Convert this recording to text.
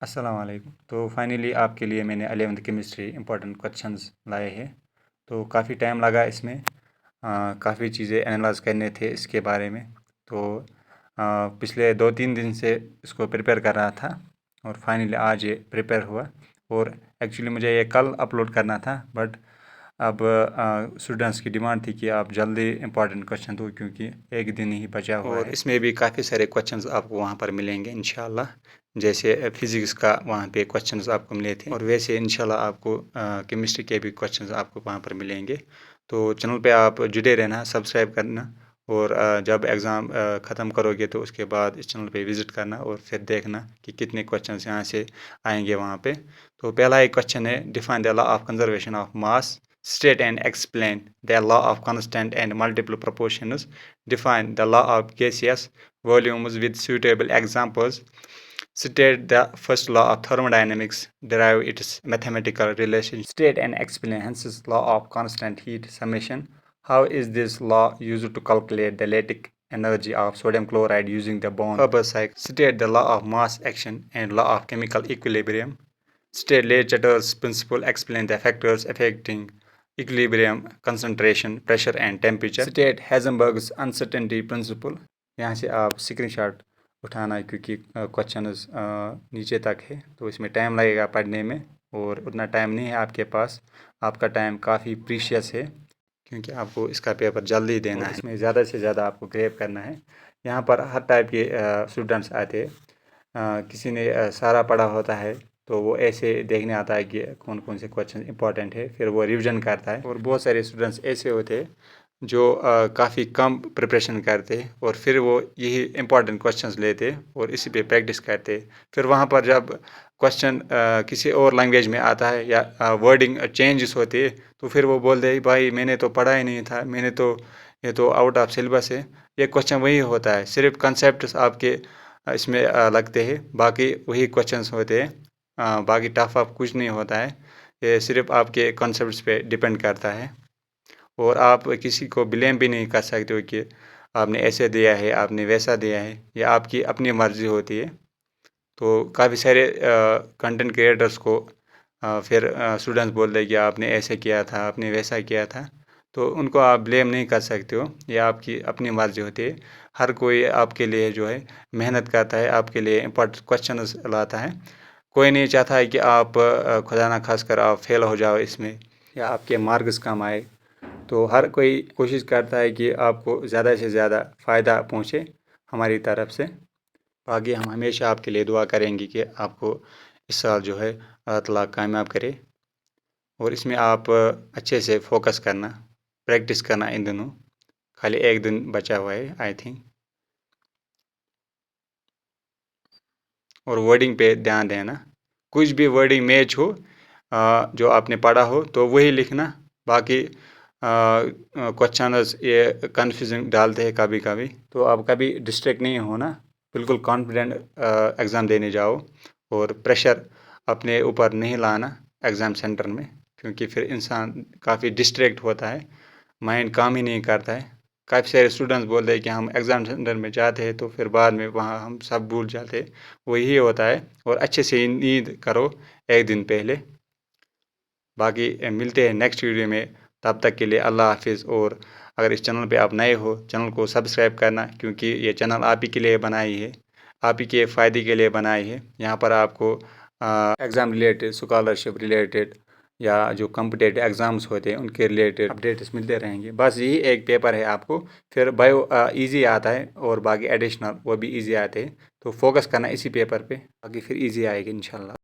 السلام علیکم۔ تو فائنلی آپ کے لیے میں نے 11th کیمسٹری امپورٹنٹ کوشچنز لائے ہیں۔ تو کافی ٹائم لگا اس میں، کافی چیزیں انالائز کرنے تھے اس کے بارے میں۔ تو پچھلے 2-3 دن سے اس کو پریپیئر کر رہا تھا اور فائنلی آج یہ پریپیئر ہوا۔ اور ایکچولی مجھے یہ کل اپلوڈ کرنا تھا، بٹ اب اسٹوڈنٹس کی ڈیمانڈ تھی کہ آپ جلدی امپورٹنٹ کوشچن دو کیونکہ ایک دن ہی بچا ہوا ہے۔ اور اس میں بھی کافی سارے کوشچنز آپ کو وہاں پر ملیں گے انشاءاللہ، جیسے فزکس کا وہاں پہ کوشچنز آپ کو ملے تھے، اور ویسے انشاءاللہ آپ کو کیمسٹری کے بھی کوشچنز آپ کو وہاں پر ملیں گے۔ تو چینل پہ آپ جڑے رہنا، سبسکرائب کرنا، اور جب ایگزام ختم کرو گے تو اس کے بعد اس چینل پہ وزٹ کرنا اور پھر دیکھنا کہ کتنے کوشچنز یہاں سے آئیں گے وہاں پہ۔ تو پہلا ایک کوشچن ہے، define the law of conservation of mass, state and explain the law of constant and multiple proportions, define the law of gaseous volumes with suitable examples, state the first law of thermodynamics, derive its mathematical relation, state and explain Hence's law of constant heat summation, how is this law used to calculate the latic energy of sodium chloride using the Haber cycle, state the law of mass action and law of chemical equilibrium, state Lechatter's principle, explain the factors affecting equilibrium, concentration, pressure and temperature, state Heisenberg's uncertainty principle۔ یہاں سے آپ screen shot اٹھانا ہے کیونکہ questions نیچے تک ہے، تو اس میں ٹائم لگے گا پڑھنے میں، اور اتنا ٹائم نہیں ہے آپ کے پاس۔ آپ کا ٹائم کافی پریشیس ہے کیونکہ آپ کو اس کا پیپر جلدی دینا ہے، اس میں زیادہ سے زیادہ آپ کو گریپ کرنا ہے۔ یہاں پر ہر ٹائپ کے اسٹوڈنٹس آتے ہیں، کسی نے سارا پڑھا ہوتا ہے تو وہ ایسے دیکھنے آتا ہے کہ کون کون سے کوشچن امپورٹنٹ ہے، پھر وہ ریویژن کرتا ہے۔ اور بہت سارے اسٹوڈنٹس ایسے ہوتے ہیں جو کافی کم پریپریشن کرتے اور پھر وہ یہی امپورٹنٹ کوشچنز لیتے اور اسی پہ پریکٹس کرتے، پھر وہاں پر جب کوشچن کسی اور لینگویج میں آتا ہے یا ورڈنگ چینجز ہوتی ہے تو پھر وہ بولتے ہیں بھائی میں نے تو پڑھا ہی نہیں تھا، یہ تو آؤٹ آف سلیبس ہے۔ یہ کوشچن وہی ہوتا ہے، صرف کنسیپٹس آپ کے اس میں لگتے ہیں، باقی وہی کوشچنز ہوتے ہیں، باقی ٹف آف کچھ نہیں ہوتا ہے۔ یہ صرف آپ کے کنسیپٹس پہ ڈپینڈ کرتا ہے، اور آپ کسی کو بلیم بھی نہیں کر سکتے ہو کہ آپ نے ایسے دیا ہے، آپ نے ویسا دیا ہے، یہ آپ کی اپنی مرضی ہوتی ہے۔ تو کافی سارے کنٹینٹ کریٹرز کو پھر اسٹوڈنٹس بولتے ہیں کہ آپ نے ایسے کیا تھا، آپ نے ویسا کیا تھا، تو ان کو آپ بلیم نہیں کر سکتے ہو، یہ آپ کی اپنی مرضی ہوتی ہے۔ ہر کوئی آپ کے لیے جو ہے محنت کرتا ہے، آپ کے لیے امپورٹنٹ کوشچنز لاتا ہے۔ کوئی نہیں چاہتا ہے کہ آپ خدا نہ خاص کر آپ فیل ہو جاؤ اس میں یا آپ کے مارکس کم آئے۔ تو ہر کوئی کوشش کرتا ہے کہ آپ کو زیادہ سے زیادہ فائدہ پہنچے ہماری طرف سے۔ باقی ہم ہمیشہ آپ کے لیے دعا کریں گے کہ آپ کو اس سال جو ہے اللہ تعالیٰ کامیاب کرے، اور اس میں آپ اچھے سے فوکس کرنا، پریکٹس کرنا ان دنوں، خالی ایک دن بچا ہوا ہے آئی تھنک، اور ورڈنگ پہ دھیان دینا، کچھ بھی ورڈنگ میچ ہو جو آپ نے پڑھا ہو تو وہی لکھنا۔ باقی کوشچنز یہ کنفیوژن ڈالتے ہیں کبھی کبھی، تو آپ کبھی ڈسٹریکٹ نہیں ہونا، بالکل کانفیڈنٹ ایگزام دینے جاؤ، اور پریشر اپنے اوپر نہیں لانا ایگزام سینٹر میں، کیونکہ پھر انسان کافی ڈسٹریکٹ ہوتا ہے، مائنڈ کام ہی نہیں کرتا ہے۔ کافی سارے اسٹوڈنٹس بولتے ہیں کہ ہم ایگزام سینٹر میں جاتے ہیں تو پھر بعد میں وہاں ہم سب بھول جاتے ہیں، وہی ہوتا ہے۔ اور اچھے سے نیند کرو ایک دن پہلے۔ باقی ملتے ہیں نیکسٹ ویڈیو میں، تب تک کے لیے اللہ حافظ۔ اور اگر اس چینل پہ آپ نئے ہو، چینل کو سبسکرائب کرنا، کیونکہ یہ چینل آپ ہی کے لیے بنائی ہے، آپ ہی کے فائدے کے لیے بنائی ہے۔ یہاں پر آپ کو ایگزام ریلیٹڈ، اسکالرشپ ریلیٹڈ، یا جو کمپٹیٹیو ایگزامس ہوتے ہیں ان کے ریلیٹڈ اپڈیٹس ملتے رہیں گے۔ بس یہی ایک پیپر ہے آپ کو، پھر بایو ایزی آتا ہے اور باقی ایڈیشنل وہ بھی ایزی آتے ہیں، تو فوکس کرنا اسی پیپر پہ، باقی پھر ایزی آئے گی انشاءاللہ۔